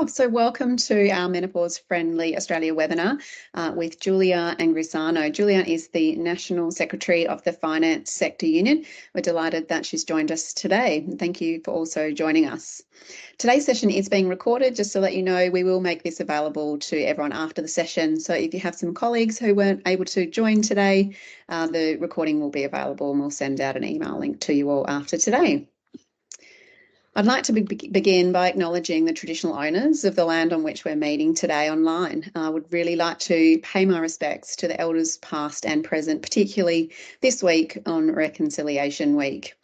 So welcome to our Menopause Friendly Australia webinar with Julia Angrisano. Julia is the National Secretary of the Finance Sector Union. We're delighted that she's joined us today. Thank you for also joining us. Today's session is being recorded. Just to let you know, we will make this available to everyone after the session. So if you have some colleagues who weren't able to join today, the recording will be available and we'll send out an email link to you all after today. I'd like to begin by acknowledging the traditional owners of the land on which we're meeting today online. I would really like to pay my respects to the elders past and present, particularly this week on Reconciliation Week.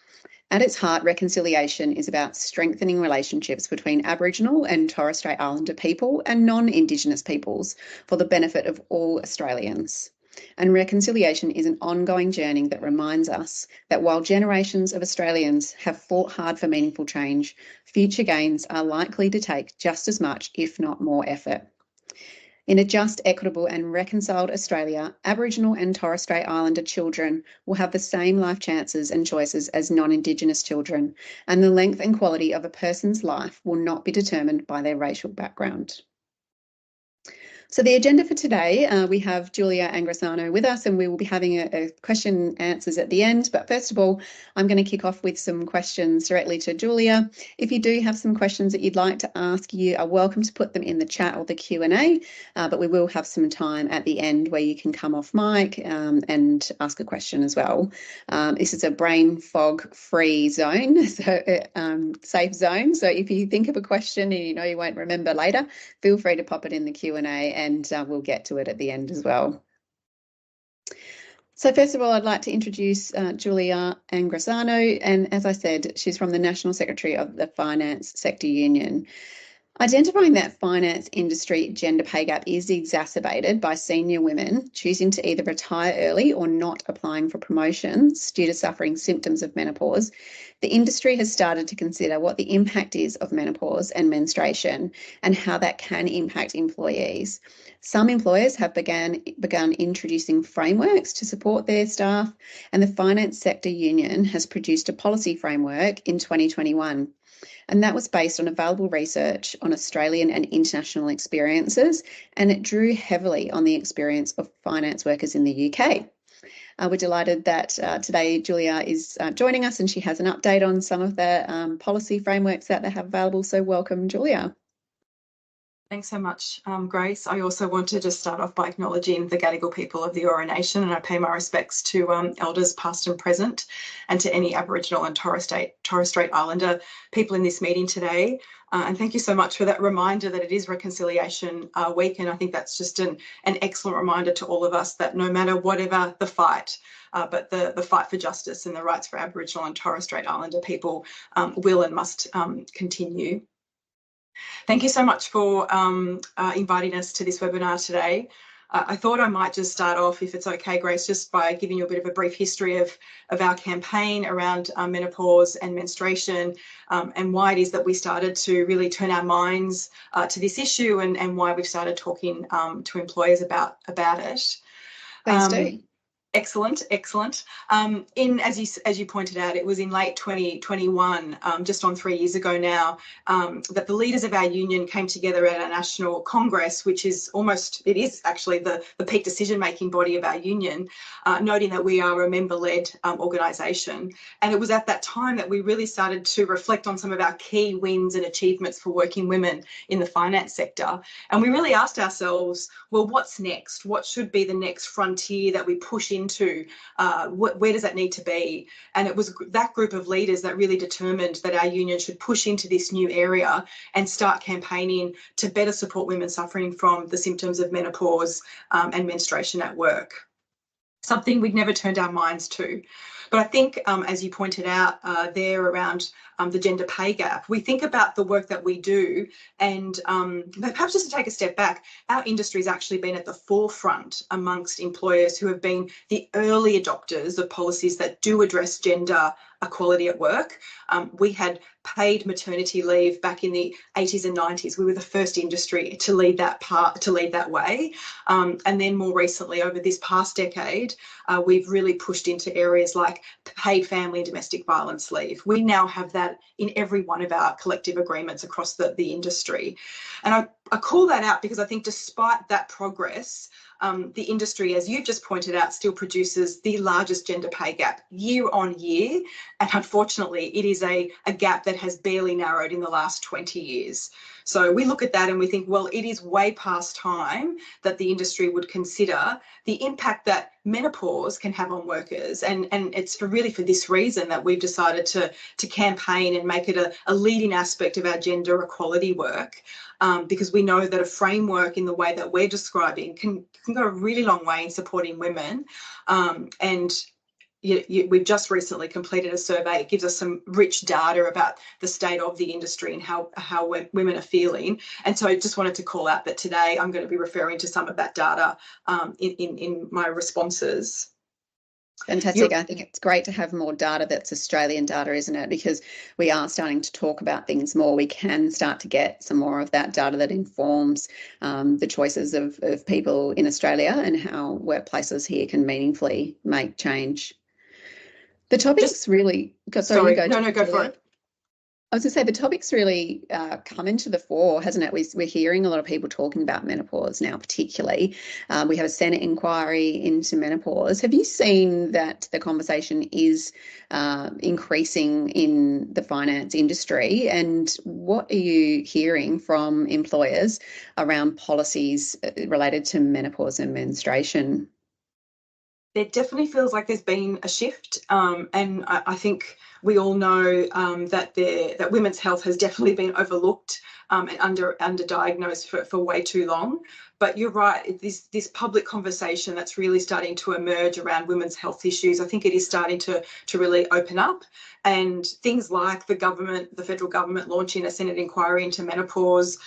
At its heart, reconciliation is about strengthening relationships between Aboriginal and Torres Strait Islander people and non-Indigenous peoples for the benefit of all Australians. And reconciliation is an ongoing journey that reminds us that while generations of Australians have fought hard for meaningful change, future gains are likely to take just as much, if not more, effort. In a just, equitable and reconciled Australia, Aboriginal and Torres Strait Islander children will have the same life chances and choices as non-Indigenous children, and the length and quality of a person's life will not be determined by their racial background. So the agenda for today, we have Julia Angrisano with us, and we will be having a question and answers at the end. But first of all, I'm going to kick off with some questions directly to Julia. If you do have some questions that you'd like to ask, you are welcome to put them in the chat or the Q&A, but we will have some time at the end where you can come off mic and ask a question as well. This is a brain fog free zone, so safe zone. So if you think of a question and you know you won't remember later, feel free to pop it in the Q&A and we'll get to it at the end as well. So first of all, I'd like to introduce Julia Angrisano, and as I said, she's from the National Secretary of the Finance Sector Union. Identifying that finance industry gender pay gap is exacerbated by senior women choosing to either retire early or not applying for promotions due to suffering symptoms of menopause, the industry has started to consider what the impact is of menopause and menstruation and how that can impact employees. Some employers have begun introducing frameworks to support their staff, and the Finance Sector Union has produced a policy framework in 2021. And that was based on available research on Australian and international experiences, and it drew heavily on the experience of finance workers in the UK. We're delighted that today Julia is joining us, and she has an update on some of the policy frameworks that they have available. So welcome, Julia. Thanks so much, Grace. I also want to just start off by acknowledging the Gadigal people of the Eora Nation, and I pay my respects to elders past and present, and to any Aboriginal and Torres Strait Islander people in this meeting today. And thank you so much for that reminder that it is Reconciliation Week, and I think that's just an excellent reminder to all of us that no matter whatever the fight, but the fight for justice and the rights for Aboriginal and Torres Strait Islander people will and must continue. Thank you so much for inviting us to this webinar today. I thought I might just start off, if it's okay, Grace, just by giving you a bit of a brief history of our campaign around menopause and menstruation, and why it is that we started to really turn our minds to this issue, and why we've started talking to employers about it. Please do. Excellent. As you pointed out, it was in late 2021, just on 3 years ago now, that the leaders of our union came together at a national congress, which is actually the peak decision-making body of our union, noting that we are a member-led organisation. And it was at that time that we really started to reflect on some of our key wins and achievements for working women in the finance sector. And we really asked ourselves, well, what's next? What should be the next frontier that we push into? Where does that need to be? And it was that group of leaders that really determined that our union should push into this new area and start campaigning to better support women suffering from the symptoms of menopause and menstruation at work. Something we'd never turned our minds to. But I think, as you pointed out there around the gender pay gap, we think about the work that we do, and perhaps just to take a step back, our industry has actually been at the forefront amongst employers who have been the early adopters of policies that do address gender equality at work. We had paid maternity leave back in the 80s and 90s. We were the first industry to lead that way. And then more recently, over this past decade, we've really pushed into areas like paid family and domestic violence leave. We now have that that in every one of our collective agreements across the industry. And I call that out because I think despite that progress, the industry, as you've just pointed out, still produces the largest gender pay gap year on year. And unfortunately, it is a gap that has barely narrowed in the last 20 years. So we look at that and we think, well, it is way past time that the industry would consider the impact that menopause can have on workers. And it's really for this reason that we've decided to campaign and make it a leading aspect of our gender equality work, because we know that a framework in the way that we're describing can go a really long way in supporting women. We've just recently completed a survey. It gives us some rich data about the state of the industry and how women are feeling. And so I just wanted to call out that today I'm going to be referring to some of that data in my responses. Fantastic. I think it's great to have more data that's Australian data, isn't it? Because we are starting to talk about things more. We can start to get some more of that data that informs the choices of people in Australia and how workplaces here can meaningfully make change. The topic's really... Sorry, go for it. I was going to say the topic's really come into the fore, hasn't it? We're hearing a lot of people talking about menopause now, particularly. We have a Senate inquiry into menopause. Have you seen that the conversation is increasing in the finance industry? And what are you hearing from employers around policies related to menopause and menstruation? There definitely feels like there's been a shift, and I think we all know that women's health has definitely been overlooked and underdiagnosed for way too long. But you're right, this public conversation that's really starting to emerge around women's health issues, I think it is starting to really open up. And things like the federal government launching a Senate inquiry into menopause.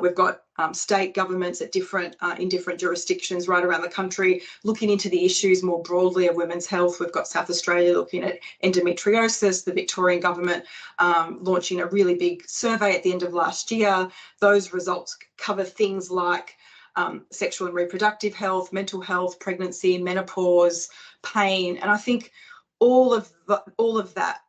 We've got state governments in different jurisdictions right around the country looking into the issues more broadly of women's health. We've got South Australia looking at endometriosis, the Victorian government launching a really big survey at the end of last year. Those results cover things like sexual and reproductive health, mental health, pregnancy, menopause, pain, and I think all of that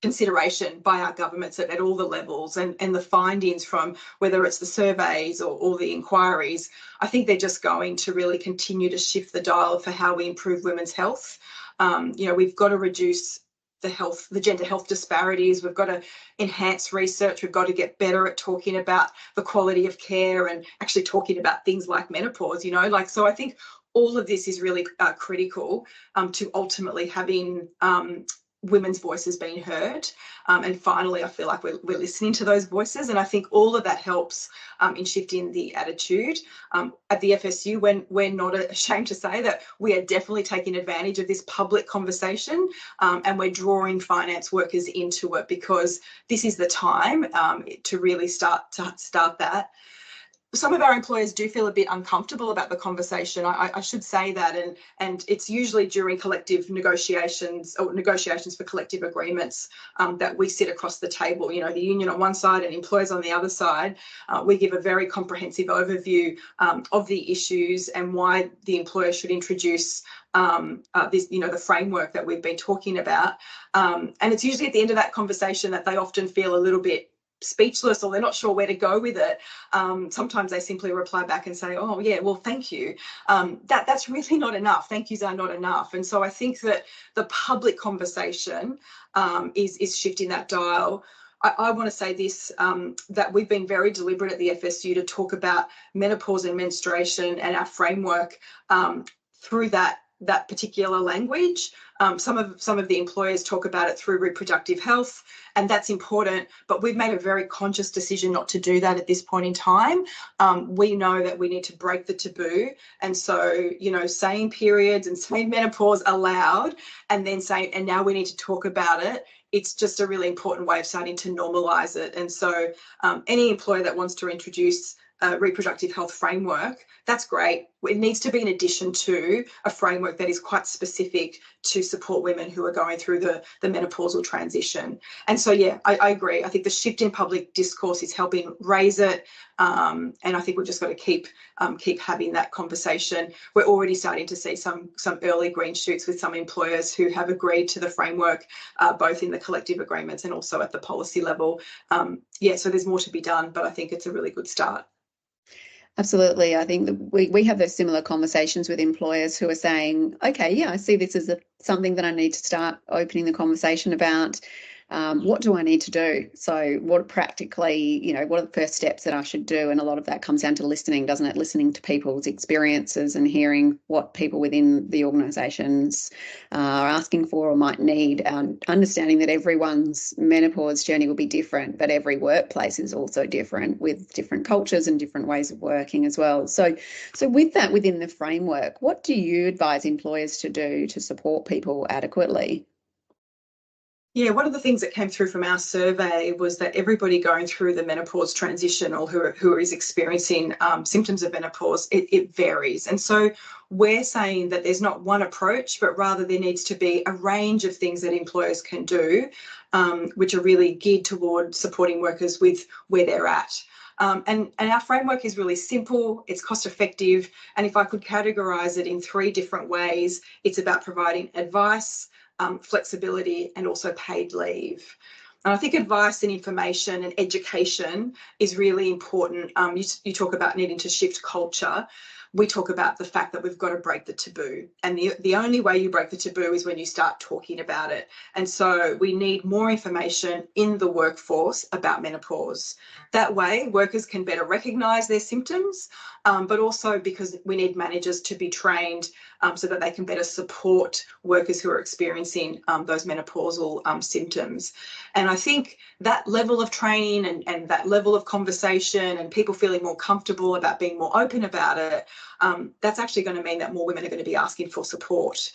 consideration by our governments at all the levels, and the findings from whether it's the surveys or the inquiries, I think they're just going to really continue to shift the dial for how we improve women's health. We've got to reduce the gender health disparities. We've got to enhance research. We've got to get better at talking about the quality of care and actually talking about things like menopause, so I think all of this is really critical to ultimately having women's voices being heard. And finally, I feel like we're listening to those voices. And I think all of that helps in shifting the attitude. At the FSU, we're not ashamed to say that we are definitely taking advantage of this public conversation, and we're drawing finance workers into it because this is the time to really start that. Some of our employers do feel a bit uncomfortable about the conversation. I should say that, and it's usually during collective negotiations or negotiations for collective agreements that we sit across the table. The union on one side and employers on the other side. We give a very comprehensive overview of the issues and why the employer should introduce this, the framework that we've been talking about. And it's usually at the end of that conversation that they often feel a little bit speechless or they're not sure where to go with it. Sometimes they simply reply back and say, oh yeah, well, thank you. That's really not enough. Thank yous are not enough. And so I think that the public conversation is shifting that dial. I want to say this, that we've been very deliberate at the FSU to talk about menopause and menstruation and our framework through that particular language. Some of the employers talk about it through reproductive health, and that's important, but we've made a very conscious decision not to do that at this point in time. We know that we need to break the taboo, and so, saying periods and saying menopause aloud and then saying, and now we need to talk about it, it's just a really important way of starting to normalise it. And so any employer that wants to introduce a reproductive health framework, that's great. It needs to be in addition to a framework that is quite specific to support women who are going through the menopausal transition. And so, yeah, I agree. I think the shift in public discourse is helping raise it. And I think we've just got to keep having that conversation. We're already starting to see some early green shoots with some employers who have agreed to the framework, both in the collective agreements and also at the policy level. Yeah, so there's more to be done, but I think it's a really good start. Absolutely. I think that we have those similar conversations with employers who are saying, okay, yeah, I see this as something that I need to start opening the conversation about. What do I need to do? So what practically, what are the first steps that I should do? And a lot of that comes down to listening, doesn't it? Listening to people's experiences and hearing what people within the organisations are asking for or might need, and understanding that everyone's menopause journey will be different, but every workplace is also different with different cultures and different ways of working as well. So with that within the framework, what do you advise employers to do to support people adequately? Yeah, one of the things that came through from our survey was that everybody going through the menopause transition or who is experiencing symptoms of menopause, it varies. And so we're saying that there's not one approach, but rather there needs to be a range of things that employers can do, which are really geared toward supporting workers with where they're at. And our framework is really simple, it's cost effective, and if I could categorise it in 3 different ways, it's about providing advice, flexibility, and also paid leave. And I think advice and information and education is really important. You talk about needing to shift culture. We talk about the fact that we've got to break the taboo. And the only way you break the taboo is when you start talking about it. And so we need more information in the workforce about menopause. That way, workers can better recognise their symptoms, but also because we need managers to be trained so that they can better support workers who are experiencing those menopausal symptoms. And I think that level of training and that level of conversation and people feeling more comfortable about being more open about it, that's actually going to mean that more women are going to be asking for support.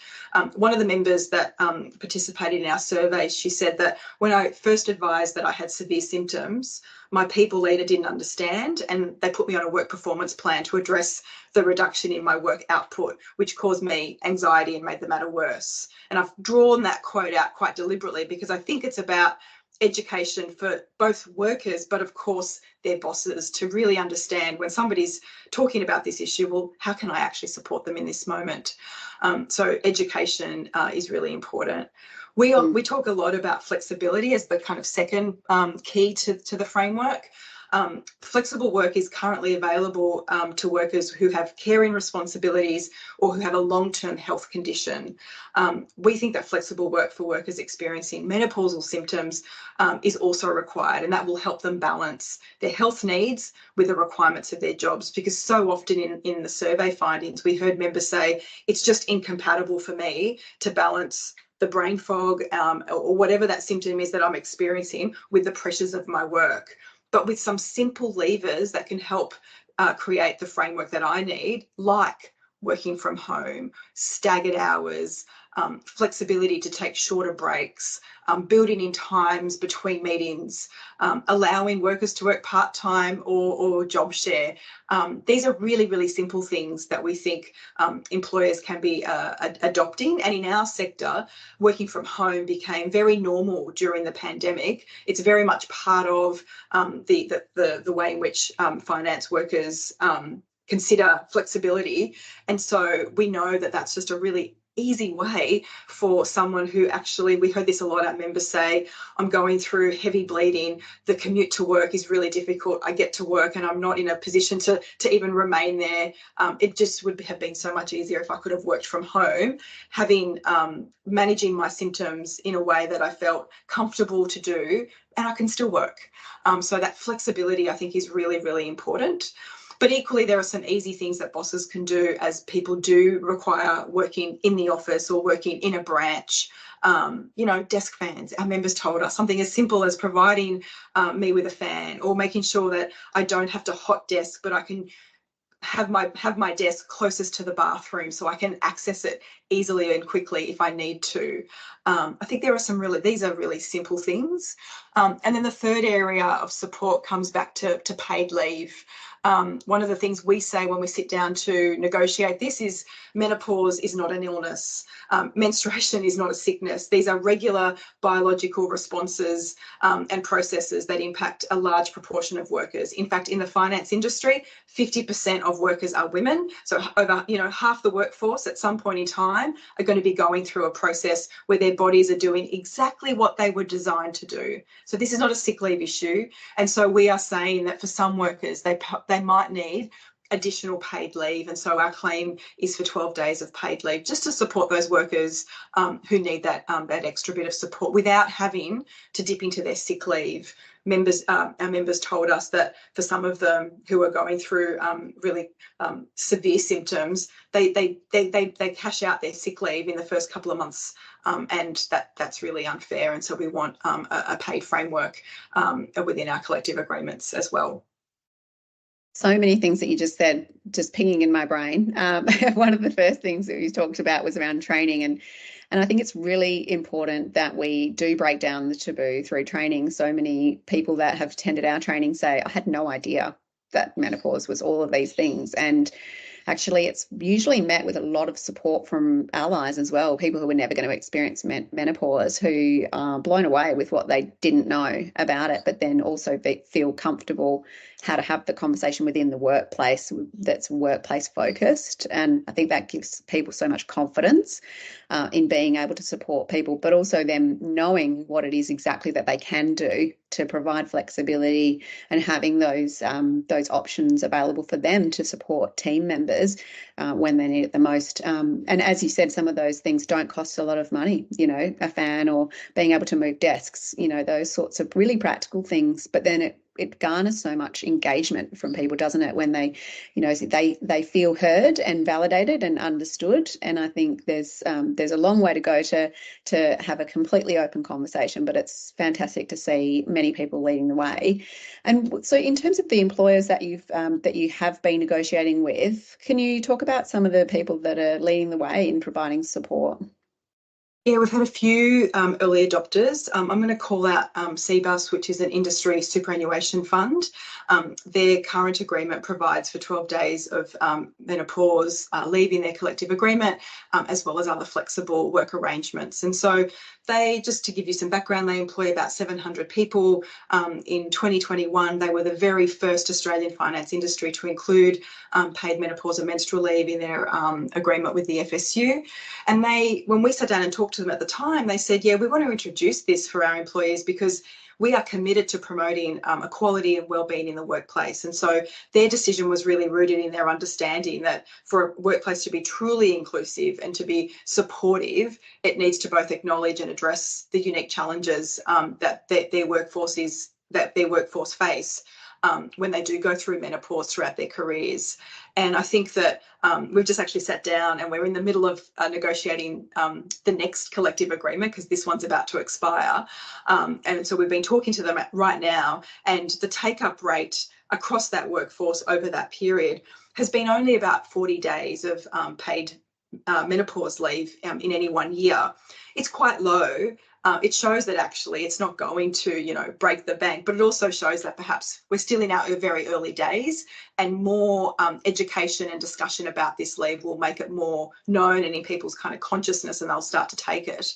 One of the members that participated in our survey, she said that when I first advised that I had severe symptoms, my people leader didn't understand, and they put me on a work performance plan to address the reduction in my work output, which caused me anxiety and made the matter worse. And I've drawn that quote out quite deliberately because I think it's about education for both workers, but of course their bosses, to really understand when somebody's talking about this issue, well, how can I actually support them in this moment? So education is really important. We talk a lot about flexibility as the kind of second key to the framework. Flexible work is currently available to workers who have caring responsibilities or who have a long-term health condition. We think that flexible work for workers experiencing menopausal symptoms is also required, and that will help them balance their health needs with the requirements of their jobs, because so often in the survey findings, we heard members say, it's just incompatible for me to balance the brain fog or whatever that symptom is that I'm experiencing with the pressures of my work. But with some simple levers that can help create the framework that I need, like working from home, staggered hours, flexibility to take shorter breaks, building in times between meetings, allowing workers to work part-time or job share. These are really, really simple things that we think employers can be adopting. And in our sector, working from home became very normal during the pandemic. It's very much part of the way in which finance workers consider flexibility. And so we know that that's just a really easy way for someone who actually, we heard this a lot, our members say, I'm going through heavy bleeding, the commute to work is really difficult, I get to work and I'm not in a position to even remain there. It just would have been so much easier if I could have worked from home, having managing my symptoms in a way that I felt comfortable to do, and I can still work. So that flexibility, I think, is really, really important. But equally, there are some easy things that bosses can do as people do require working in the office or working in a branch. Desk fans. Our members told us something as simple as providing me with a fan, or making sure that I don't have to hot desk, but I can have my desk closest to the bathroom so I can access it easily and quickly if I need to. I think these are really simple things. And then the third area of support comes back to paid leave. One of the things we say when we sit down to negotiate this is menopause is not an illness. Menstruation is not a sickness. These are regular biological responses and processes that impact a large proportion of workers. In fact, in the finance industry, 50% of workers are women. So over, half the workforce at some point in time are going to be going through a process where their bodies are doing exactly what they were designed to do. So this is not a sick leave issue. And so we are saying that for some workers, they might need additional paid leave. And so our claim is for 12 days of paid leave, just to support those workers who need that extra bit of support without having to dip into their sick leave. Our members told us that for some of them who are going through really severe symptoms, they cash out their sick leave in the first couple of months, and that's really unfair. And so we want a paid framework within our collective agreements as well. So many things that you just said, just pinging in my brain. One of the first things that you talked about was around training, and I think it's really important that we do break down the taboo through training. So many people that have attended our training say, I had no idea that menopause was all of these things. And actually, it's usually met with a lot of support from allies as well, people who are never going to experience menopause, who are blown away with what they didn't know about it, but then also feel comfortable how to have the conversation within the workplace that's workplace focused. And I think that gives people so much confidence in being able to support people, but also them knowing what it is exactly that they can do to provide flexibility and having those options available for them to support team members when they need it the most. And as you said, some of those things don't cost a lot of money, a fan or being able to move desks, those sorts of really practical things. But then it garners so much engagement from people, doesn't it, when they feel heard and validated and understood. And I think there's a long way to go to have a completely open conversation, but it's fantastic to see many people leading the way. And so in terms of the employers that you have been negotiating with, can you talk about some of the people that are leading the way in providing support? Yeah, we've had a few early adopters. I'm going to call out CBUS, which is an industry superannuation fund. Their current agreement provides for 12 days of menopause leave in their collective agreement, as well as other flexible work arrangements. And so just to give you some background, they employ about 700 people. In 2021, they were the very first Australian finance industry to include paid menopause and menstrual leave in their agreement with the FSU. And when we sat down and talked to them at the time, they said, yeah, we want to introduce this for our employees because we are committed to promoting equality and wellbeing in the workplace. And so their decision was really rooted in their understanding that for a workplace to be truly inclusive and to be supportive, it needs to both acknowledge and address the unique challenges that their workforce face when they do go through menopause throughout their careers. And I think that we've just actually sat down and we're in the middle of negotiating the next collective agreement because this one's about to expire. And so we've been talking to them right now, and the take-up rate across that workforce over that period has been only about 40 days of paid menopause leave in any 1 year. It's quite low. It shows that actually it's not going to, break the bank, but it also shows that perhaps we're still in our very early days, and more education and discussion about this leave will make it more known and in people's kind of consciousness, and they'll start to take it.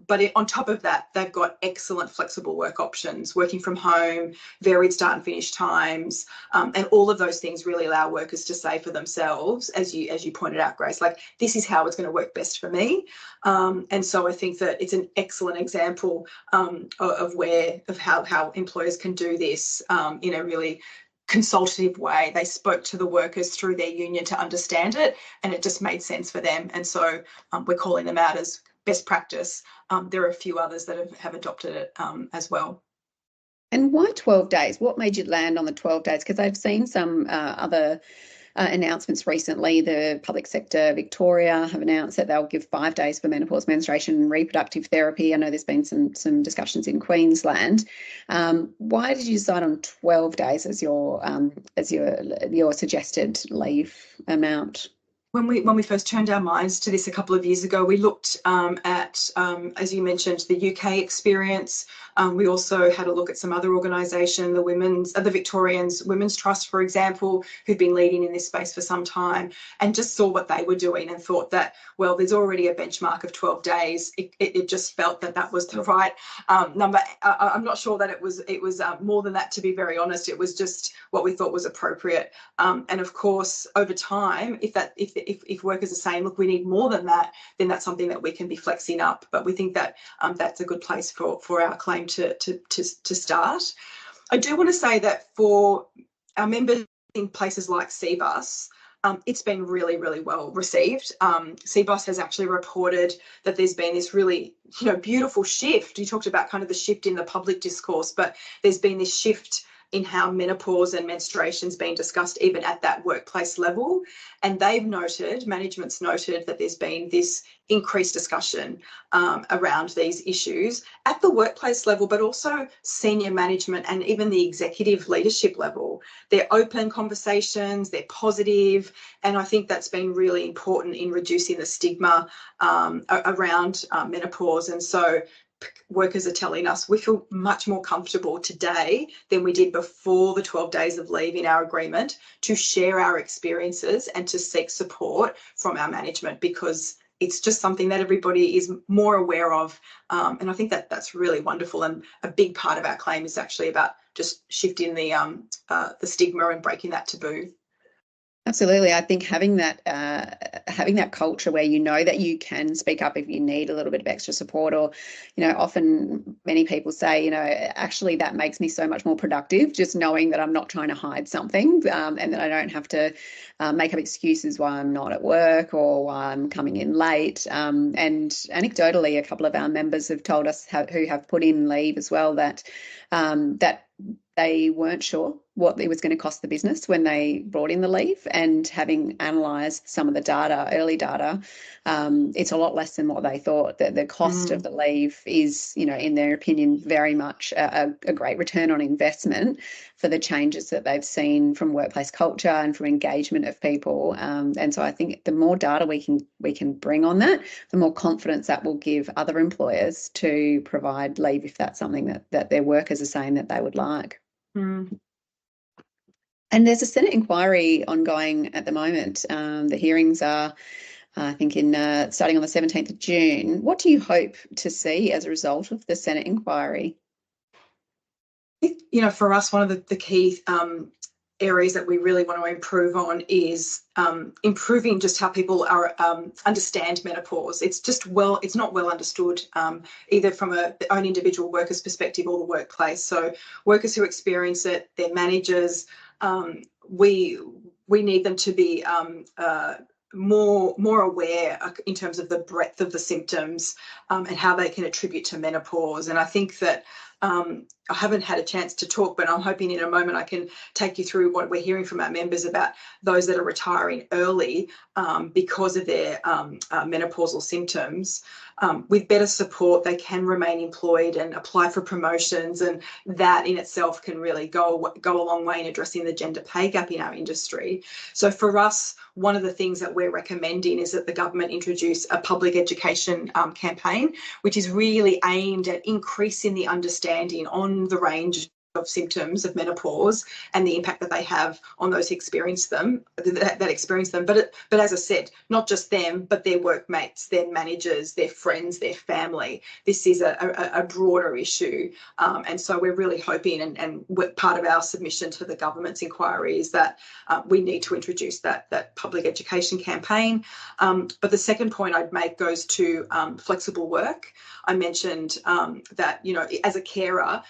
But on top of that, they've got excellent flexible work options, working from home, varied start and finish times, and all of those things really allow workers to say for themselves, as you pointed out, Grace, like, this is how it's going to work best for me. And so I think that it's an excellent example of how employers can do this in a really consultative way. They spoke to the workers through their union to understand it, and it just made sense for them. And so we're calling them out as best practice. There are a few others that have adopted it as well. And why 12 days? What made you land on the 12 days? Because I've seen some other announcements recently. The public sector, Victoria, have announced that they'll give 5 days for menopause, menstruation, and reproductive therapy. I know there's been some discussions in Queensland. Why did you decide on 12 days as your suggested leave amount? when we first turned our minds to this a couple of years ago, we looked at, as you mentioned, the UK experience. We also had a look at some other organisation, the Victorians Women's Trust, for example, who'd been leading in this space for some time, and just saw what they were doing and thought that, well, there's already a benchmark of 12 days. It just felt that that was the right number. I'm not sure that it was more than that, to be very honest. It was just what we thought was appropriate. And of course, over time, if workers are saying, look, we need more than that, then that's something that we can be flexing up. But we think that that's a good place for our claim to start. I do want to say that for our members in places like CBUS, it's been really, really well received. CBUS has actually reported that there's been this really, beautiful shift. You talked about kind of the shift in the public discourse, but there's been this shift in how menopause and menstruation's been discussed even at that workplace level. And management's noted that there's been this increased discussion around these issues at the workplace level, but also senior management and even the executive leadership level. They're open conversations, they're positive, and I think that's been really important in reducing the stigma around menopause. And so workers are telling us we feel much more comfortable today than we did before the 12 days of leave in our agreement to share our experiences and to seek support from our management, because it's just something that everybody is more aware of. And I think that that's really wonderful. And a big part of our claim is actually about just shifting the stigma and breaking that taboo. Absolutely. I think having that culture where you know that you can speak up if you need a little bit of extra support, or, often many people say, actually that makes me so much more productive, just knowing that I'm not trying to hide something, and that I don't have to make up excuses why I'm not at work or why I'm coming in late. And anecdotally, a couple of our members have told us who have put in leave as well that they weren't sure what it was going to cost the business when they brought in the leave, and having analysed some of the data, early data, it's a lot less than what they thought. The cost of the leave is, in their opinion, very much a great return on investment for the changes that they've seen from workplace culture and from engagement of people. And so I think the more data we can bring on that, the more confidence that will give other employers to provide leave if that's something that their workers are saying that they would like. Mm. And there's a Senate inquiry ongoing at the moment. The hearings are, I think, starting on the 17th of June. What do you hope to see as a result of the Senate inquiry? For us, one of the key areas that we really want to improve on is improving just how people understand menopause. It's not well understood, either from their own individual workers' perspective or the workplace. So workers who experience it, their managers, we need them to be more aware in terms of the breadth of the symptoms and how they can attribute to menopause. And I think that I haven't had a chance to talk, but I'm hoping in a moment I can take you through what we're hearing from our members about those that are retiring early because of their menopausal symptoms. With better support, they can remain employed and apply for promotions, and that in itself can really go a long way in addressing the gender pay gap in our industry. So for us, one of the things that we're recommending is that the government introduce a public education campaign, which is really aimed at increasing the understanding on the range of symptoms of menopause and the impact that they have on those that experience them. But as I said, not just them, but their workmates, their managers, their friends, their family. This is a broader issue. And so we're really hoping, and part of our submission to the government's inquiry is that we need to introduce that public education campaign. But the second point I'd make goes to flexible work. I mentioned that, as a carer,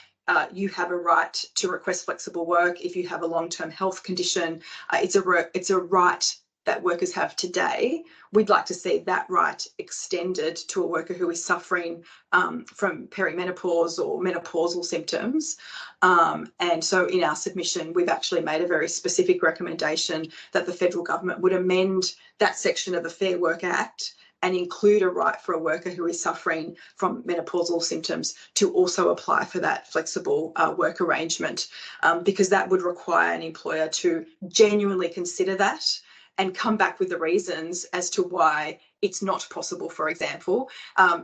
you have a right to request flexible work if you have a long-term health condition. It's a right that workers have today. We'd like to see that right extended to a worker who is suffering from perimenopause or menopausal symptoms. And so in our submission, we've actually made a very specific recommendation that the federal government would amend that section of the Fair Work Act and include a right for a worker who is suffering from menopausal symptoms to also apply for that flexible work arrangement, because that would require an employer to genuinely consider that and come back with the reasons as to why it's not possible, for example,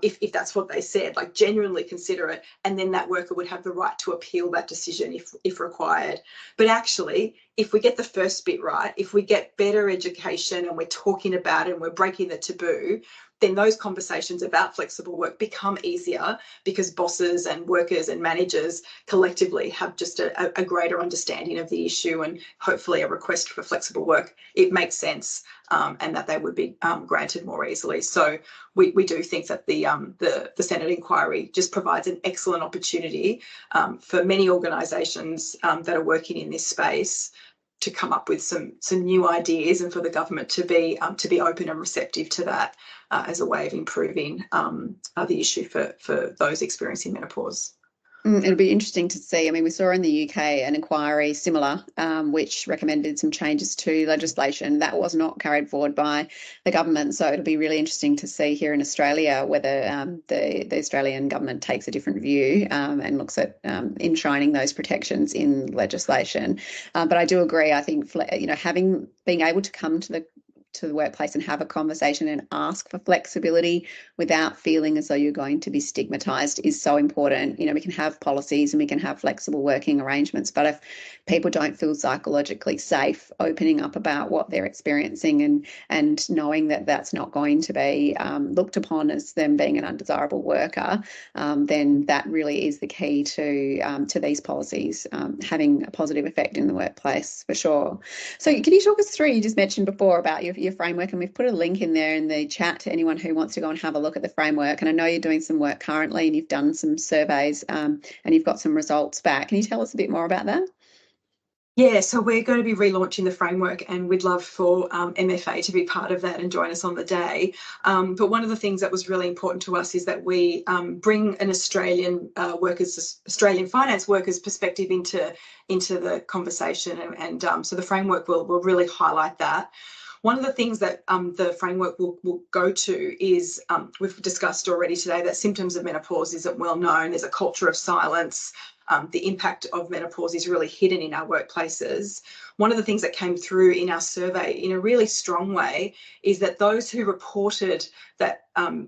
if that's what they said, like genuinely consider it, and then that worker would have the right to appeal that decision if required. But actually, if we get the first bit right, if we get better education and we're talking about it and we're breaking the taboo, then those conversations about flexible work become easier because bosses and workers and managers collectively have just a greater understanding of the issue, and hopefully a request for flexible work, it makes sense, and that they would be granted more easily. So we do think that the Senate inquiry just provides an excellent opportunity for many organisations that are working in this space to come up with some new ideas, and for the government to be open and receptive to that as a way of improving the issue for those experiencing menopause. It'll be interesting to see. I mean, we saw in the UK an inquiry similar, which recommended some changes to legislation that was not carried forward by the government. So it'll be really interesting to see here in Australia whether the Australian government takes a different view and looks at enshrining those protections in legislation. But I do agree. I think being able to come to the workplace and have a conversation and ask for flexibility without feeling as though you're going to be stigmatized is so important. We can have policies and we can have flexible working arrangements, but if people don't feel psychologically safe opening up about what they're experiencing and knowing that that's not going to be looked upon as them being an undesirable worker, then that really is the key to these policies having a positive effect in the workplace for sure. So can you talk us through, you just mentioned before about your framework, and we've put a link in there in the chat to anyone who wants to go and have a look at the framework. And I know you're doing some work currently and you've done some surveys and you've got some results back. Can you tell us a bit more about that? Yeah, so we're going to be relaunching the framework, and we'd love for MFA to be part of that and join us on the day. But one of the things that was really important to us is that we bring an Australian finance workers perspective into the conversation, and so the framework will really highlight that. One of the things that the framework will go to is, we've discussed already today that symptoms of menopause isn't well known. There's a culture of silence. The impact of menopause is really hidden in our workplaces. One of the things that came through in our survey in a really strong way is that those who reported that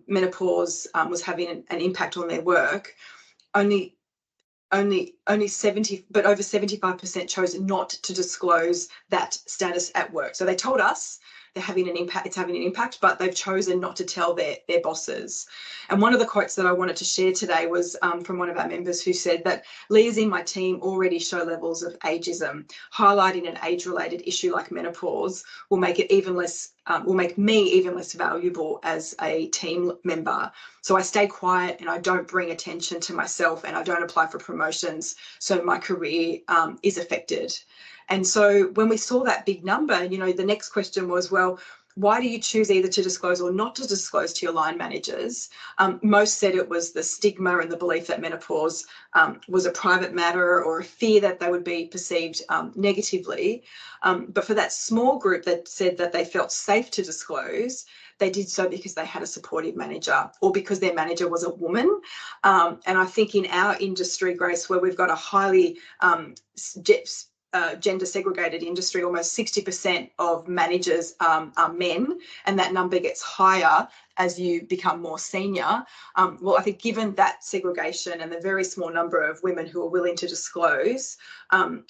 menopause was having an impact on their work, only 70, but over 75% chose not to disclose that status at work. So they told us they're having an impact, it's having an impact, but they've chosen not to tell their bosses. And one of the quotes that I wanted to share today was from one of our members who said that leaders in my team already show levels of ageism. Highlighting an age-related issue like menopause will make it even less, will make me even less valuable as a team member. So I stay quiet and I don't bring attention to myself, and I don't apply for promotions, so my career is affected. And so when we saw that big number, the next question was, well, why do you choose either to disclose or not to disclose to your line managers? Most said it was the stigma and the belief that menopause was a private matter, or a fear that they would be perceived negatively. But for that small group that said that they felt safe to disclose, they did so because they had a supportive manager, or because their manager was a woman. And I think in our industry, Grace, where we've got a highly gender segregated industry, almost 60% of managers are men, and that number gets higher as you become more senior. Well, I think given that segregation and the very small number of women who are willing to disclose,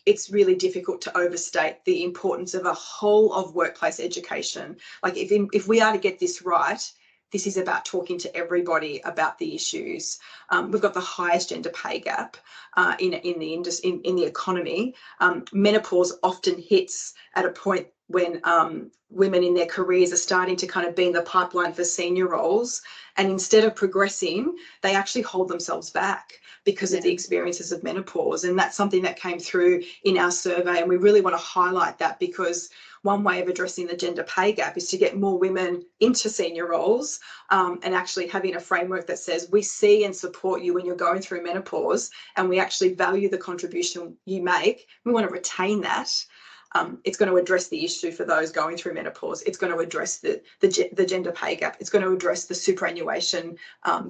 it's really difficult to overstate the importance of a whole of workplace education. Like if we are to get this right, this is about talking to everybody about the issues. We've got the highest gender pay gap in the economy. Menopause often hits at a point when women in their careers are starting to kind of be in the pipeline for senior roles, and instead of progressing, they actually hold themselves back because of the experiences of menopause. And that's something that came through in our survey, and we really want to highlight that, because one way of addressing the gender pay gap is to get more women into senior roles, and actually having a framework that says we see and support you when you're going through menopause, and we actually value the contribution you make. We want to retain that. It's going to address the issue for those going through menopause. It's going to address the gender pay gap. It's going to address the superannuation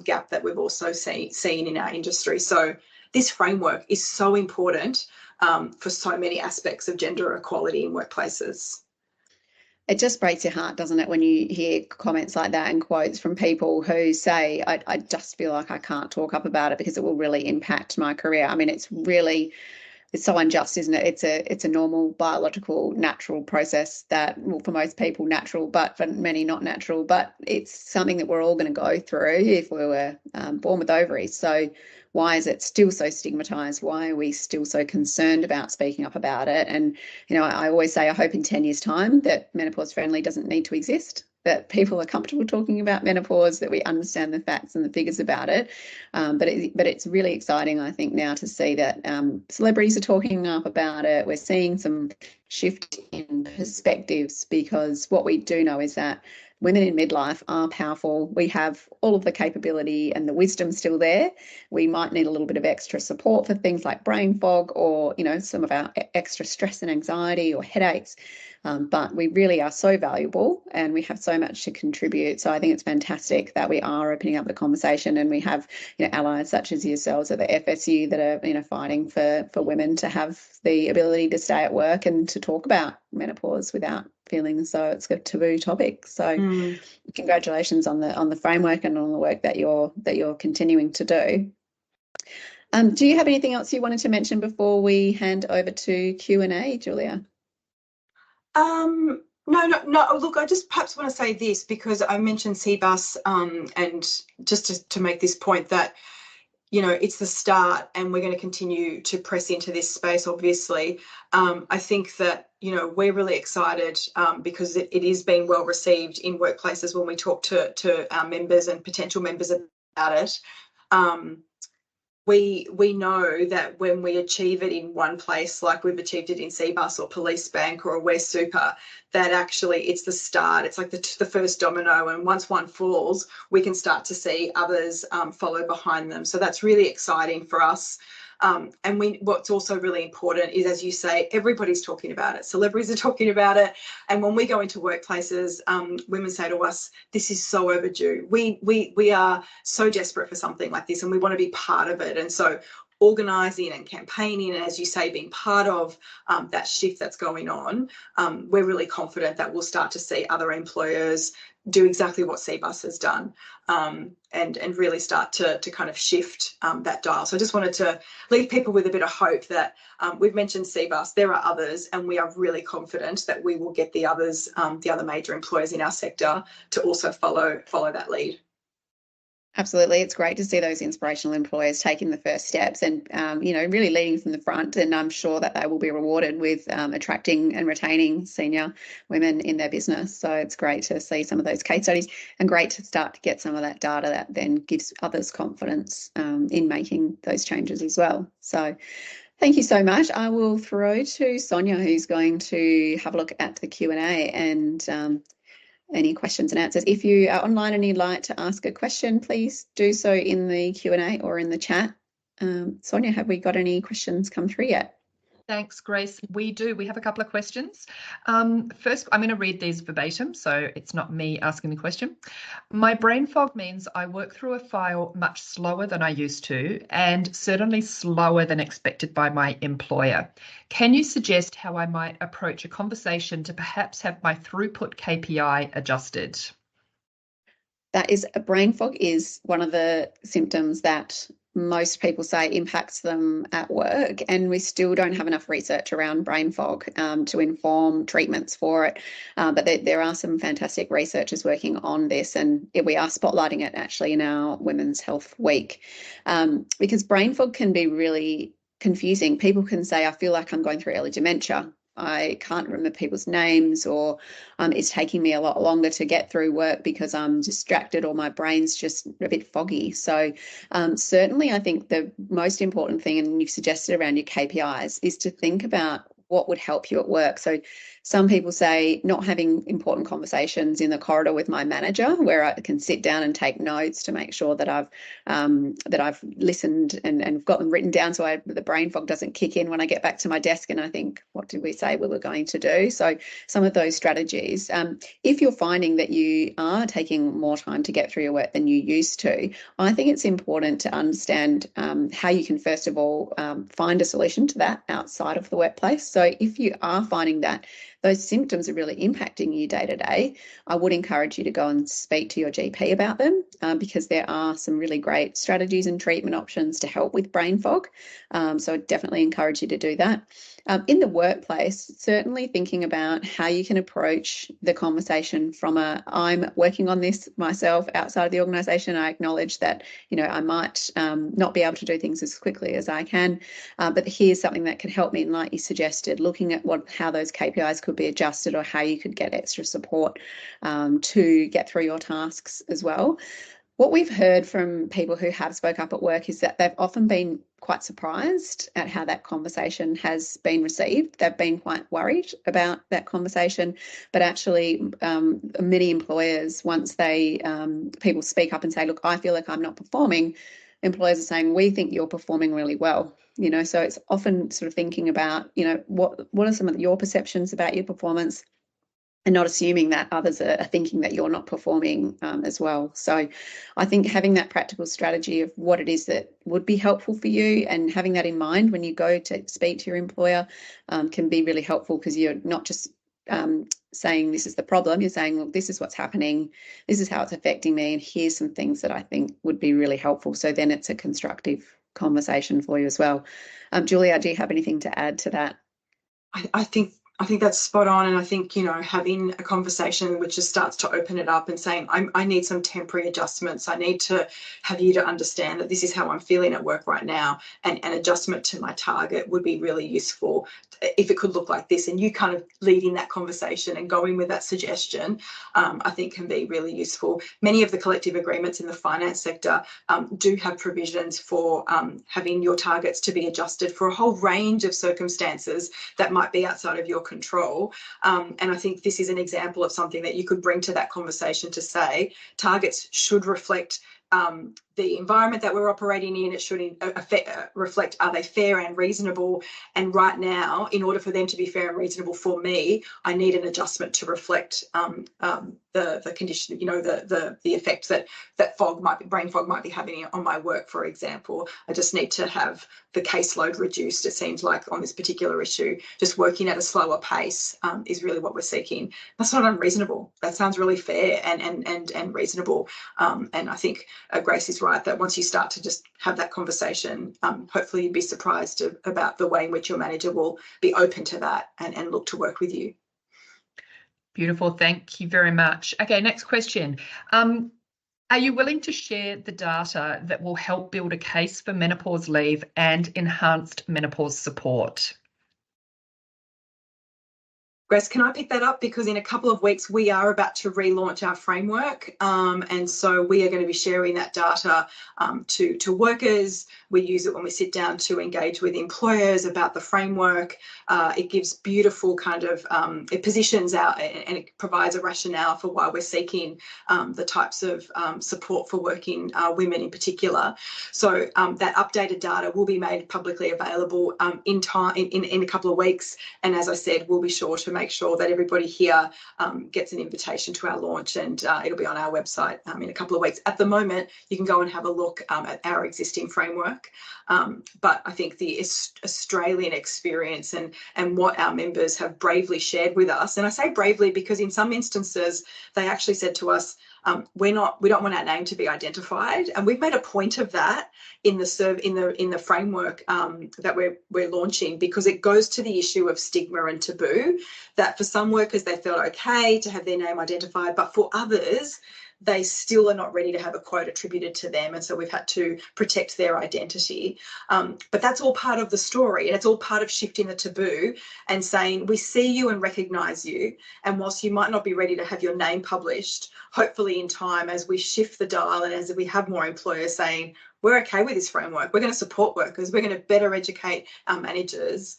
gap that we've also seen in our industry. So this framework is so important for so many aspects of gender equality in workplaces. It just breaks your heart, doesn't it, when you hear comments like that and quotes from people who say, I just feel like I can't talk up about it because it will really impact my career. I mean, it's so unjust, isn't it? It's a normal biological natural process that, well, for most people natural, but for many not natural. But it's something that we're all going to go through if we were born with ovaries. So why is it still so stigmatized? Why are we still so concerned about speaking up about it? And I always say, I hope in 10 years' time that menopause friendly doesn't need to exist. That people are comfortable talking about menopause, that we understand the facts and the figures about it. But it's really exciting, I think, now to see that celebrities are talking up about it. We're seeing some shift in perspectives because what we do know is that women in midlife are powerful. We have all of the capability and the wisdom still there. We might need a little bit of extra support for things like brain fog or, some of our extra stress and anxiety or headaches. But we really are so valuable and we have so much to contribute. So I think it's fantastic that we are opening up the conversation and we have, allies such as yourselves at the FSU that are, fighting for women to have the ability to stay at work and to talk about menopause without feeling as though it's a taboo topic. So congratulations on the framework and on the work that you're continuing to do. Do you have anything else you wanted to mention before we hand over to Q&A, Julia? No. Look, I just perhaps want to say this because I mentioned CBUS, and just to make this point that, it's the start and we're going to continue to press into this space, obviously. I think that, we're really excited because it is being well received in workplaces when we talk to our members and potential members about it. We know that when we achieve it in one place, like we've achieved it in CBUS or Police Bank or Aware Super, that actually it's the start. It's like the first domino, and once one falls, we can start to see others follow behind them. So that's really exciting for us. And what's also really important is, as you say, everybody's talking about it. Celebrities are talking about it. And when we go into workplaces, women say to us, this is so overdue. We are so desperate for something like this and we want to be part of it. And so organising and campaigning and, as you say, being part of that shift that's going on, we're really confident that we'll start to see other employers do exactly what CBUS has done, and really start to kind of shift that dial. So I just wanted to leave people with a bit of hope that we've mentioned CBUS, there are others, and we are really confident that we will get the others, the other major employers in our sector, to also follow that lead. Absolutely. It's great to see those inspirational employers taking the first steps and, really leading from the front. And I'm sure that they will be rewarded with attracting and retaining senior women in their business. So it's great to see some of those case studies and great to start to get some of that data that then gives others confidence in making those changes as well. So thank you so much. I will throw to Sonia, who's going to have a look at the Q&A and any questions and answers. If you are online and you'd like to ask a question, please do so in the Q&A or in the chat. Sonia, have we got any questions come through yet? Thanks, Grace. We do. We have a couple of questions. First, I'm going to read these verbatim, so it's not me asking the question. My brain fog means I work through a file much slower than I used to, and certainly slower than expected by my employer. Can you suggest how I might approach a conversation to perhaps have my throughput KPI adjusted? That is, a brain fog is one of the symptoms that most people say impacts them at work, and we still don't have enough research around brain fog to inform treatments for it. But there are some fantastic researchers working on this, and we are spotlighting it actually in our Women's Health Week, because brain fog can be really confusing. People can say, I feel like I'm going through early dementia. I can't remember people's names, or it's taking me a lot longer to get through work because I'm distracted or my brain's just a bit foggy. So certainly I think the most important thing, and you've suggested around your KPIs, is to think about what would help you at work. So some people say not having important conversations in the corridor with my manager where I can sit down and take notes to make sure that I've listened and got them written down so the brain fog doesn't kick in when I get back to my desk and I think, what did we say we were going to do? So some of those strategies. If you're finding that you are taking more time to get through your work than you used to, I think it's important to understand how you can, first of all, find a solution to that outside of the workplace. So if you are finding that those symptoms are really impacting you day to day, I would encourage you to go and speak to your GP about them, because there are some really great strategies and treatment options to help with brain fog. So I definitely encourage you to do that. In the workplace, certainly thinking about how you can approach the conversation from I'm working on this myself outside of the organisation. I acknowledge that, I might not be able to do things as quickly as I can, but here's something that can help me. And like you suggested, looking at how those KPIs could be adjusted, or how you could get extra support to get through your tasks as well. What we've heard from people who have spoke up at work is that they've often been quite surprised at how that conversation has been received. They've been quite worried about that conversation, but actually many employers, once people speak up and say, look, I feel like I'm not performing, employers are saying, we think you're performing really well. So it's often sort of thinking about, what are some of your perceptions about your performance, and not assuming that others are thinking that you're not performing as well. So I think having that practical strategy of what it is that would be helpful for you, and having that in mind when you go to speak to your employer, can be really helpful, because you're not just saying this is the problem. You're saying, look, this is what's happening, this is how it's affecting me, and here's some things that I think would be really helpful. So then it's a constructive conversation for you as well. Julia, do you have anything to add to that? I think that's spot on. And I think, having a conversation which just starts to open it up and saying, I need some temporary adjustments. I need to have you to understand that this is how I'm feeling at work right now. And an adjustment to my target would be really useful if it could look like this. And you kind of leading that conversation and going with that suggestion, I think can be really useful. Many of the collective agreements in the finance sector do have provisions for having your targets to be adjusted for a whole range of circumstances that might be outside of your control. And I think this is an example of something that you could bring to that conversation to say targets should reflect the environment that we're operating in. It should reflect, are they fair and reasonable? And right now, in order for them to be fair and reasonable for me, I need an adjustment to reflect the condition, the effect that brain fog might be having on my work, for example. I just need to have the caseload reduced, it seems like, on this particular issue. Just working at a slower pace is really what we're seeking. That's not unreasonable. That sounds really fair and reasonable. And I think Grace is right that once you start to just have that conversation, hopefully you'd be surprised about the way in which your manager will be open to that and look to work with you. Beautiful. Thank you very much. Okay, next question. Are you willing to share the data that will help build a case for menopause leave and enhanced menopause support? Grace, can I pick that up? Because in a couple of weeks, we are about to relaunch our framework. And so we are going to be sharing that data to workers. We use it when we sit down to engage with employers about the framework. It gives beautiful it positions out and it provides a rationale for why we're seeking the types of support for working women in particular. So that updated data will be made publicly available in a couple of weeks. And as I said, we'll be sure to make sure that everybody here gets an invitation to our launch, and it'll be on our website in a couple of weeks. At the moment, you can go and have a look at our existing framework. But I think the Australian experience and what our members have bravely shared with us, and I say bravely because in some instances they actually said to us, we don't want our name to be identified, and we've made a point of that in the framework that we're launching, because it goes to the issue of stigma and taboo. That for some workers they felt okay to have their name identified, but for others they still are not ready to have a quote attributed to them, and so we've had to protect their identity. But that's all part of the story, and it's all part of shifting the taboo and saying we see you and recognise you, and whilst you might not be ready to have your name published, hopefully in time, as we shift the dial and as we have more employers saying we're okay with this framework, we're going to support workers, we're going to better educate our managers,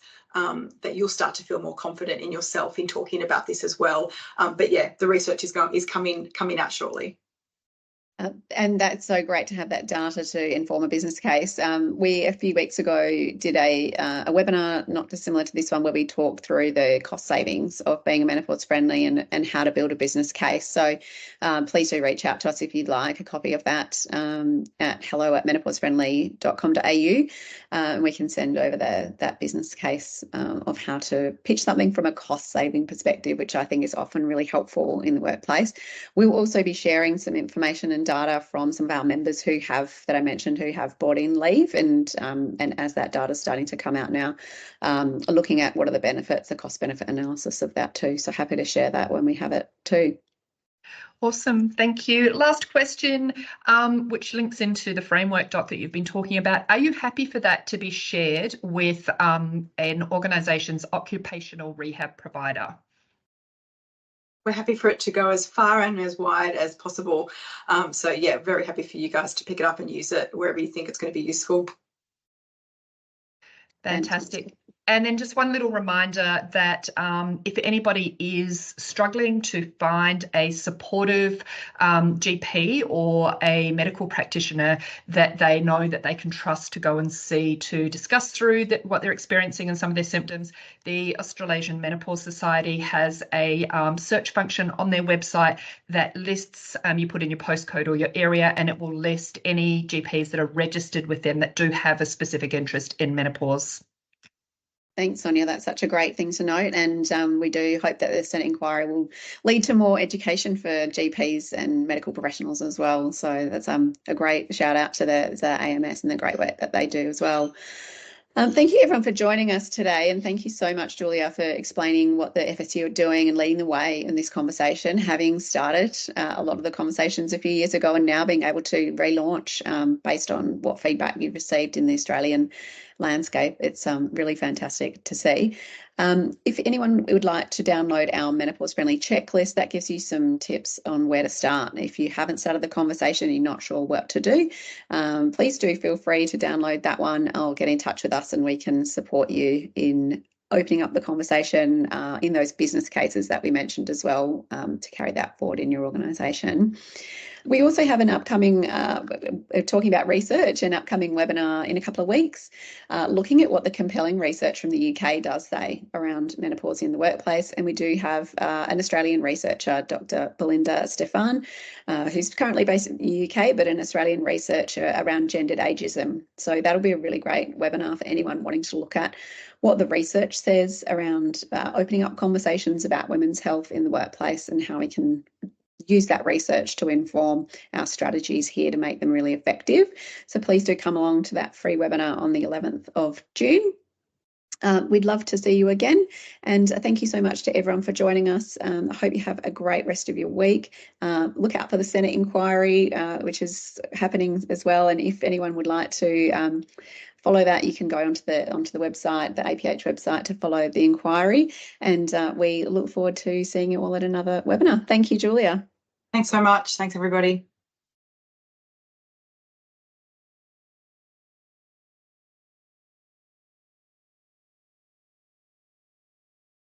that you'll start to feel more confident in yourself in talking about this as well. But yeah, the research is coming out shortly. And that's so great to have that data to inform a business case. We, a few weeks ago, did a webinar, not dissimilar to this one, where we talked through the cost savings of being a menopause friendly and how to build a business case. So please do reach out to us if you'd like a copy of that at hello@menopausefriendly.com.au. And we can send over that business case of how to pitch something from a cost saving perspective, which I think is often really helpful in the workplace. We'll also be sharing some information and data from some of our members who have bought in leave, and as that data is starting to come out now, looking at what are the benefits, the cost benefit analysis of that too. So happy to share that when we have it too. Awesome, thank you. Last question, which links into the framework doc that you've been talking about. Are you happy for that to be shared with an organisation's occupational rehab provider? We're happy for it to go as far and as wide as possible. So yeah, very happy for you guys to pick it up and use it wherever you think it's going to be useful. Fantastic. And then just one little reminder that if anybody is struggling to find a supportive GP or a medical practitioner that they know that they can trust to go and see to discuss through what they're experiencing and some of their symptoms, the Australasian Menopause Society has a search function on their website that lists, you put in your postcode or your area, and it will list any GPs that are registered with them that do have a specific interest in menopause. Thanks, Sonia. That's such a great thing to note. And we do hope that the Senate inquiry will lead to more education for GPs and medical professionals as well. So that's a great shout out to the AMS and the great work that they do as well. Thank you, everyone, for joining us today. And thank you so much, Julia, for explaining what the FSU are doing and leading the way in this conversation, having started a lot of the conversations a few years ago and now being able to relaunch based on what feedback you've received in the Australian landscape. It's really fantastic to see. If anyone would like to download our menopause friendly checklist, that gives you some tips on where to start. If you haven't started the conversation, you're not sure what to do, please do feel free to download that one or get in touch with us and we can support you in opening up the conversation in those business cases that we mentioned as well, to carry that forward in your organisation. We also have an upcoming, talking about research, an upcoming webinar in a couple of weeks, looking at what the compelling research from the UK does say around menopause in the workplace. And we do have an Australian researcher, Dr. Belinda Stefan, who's currently based in the UK, but an Australian researcher around gendered ageism. So that'll be a really great webinar for anyone wanting to look at what the research says around opening up conversations about women's health in the workplace and how we can use that research to inform our strategies here to make them really effective. So please do come along to that free webinar on the 11th of June. We'd love to see you again, and thank you so much to everyone for joining us. I hope you have a great rest of your week. Look out for the Senate inquiry, which is happening as well, and if anyone would like to follow that, you can go onto the website, the APH website, to follow the inquiry, and we look forward to seeing you all at another webinar. Thank you, Julia. Thanks so much. Thanks, everybody.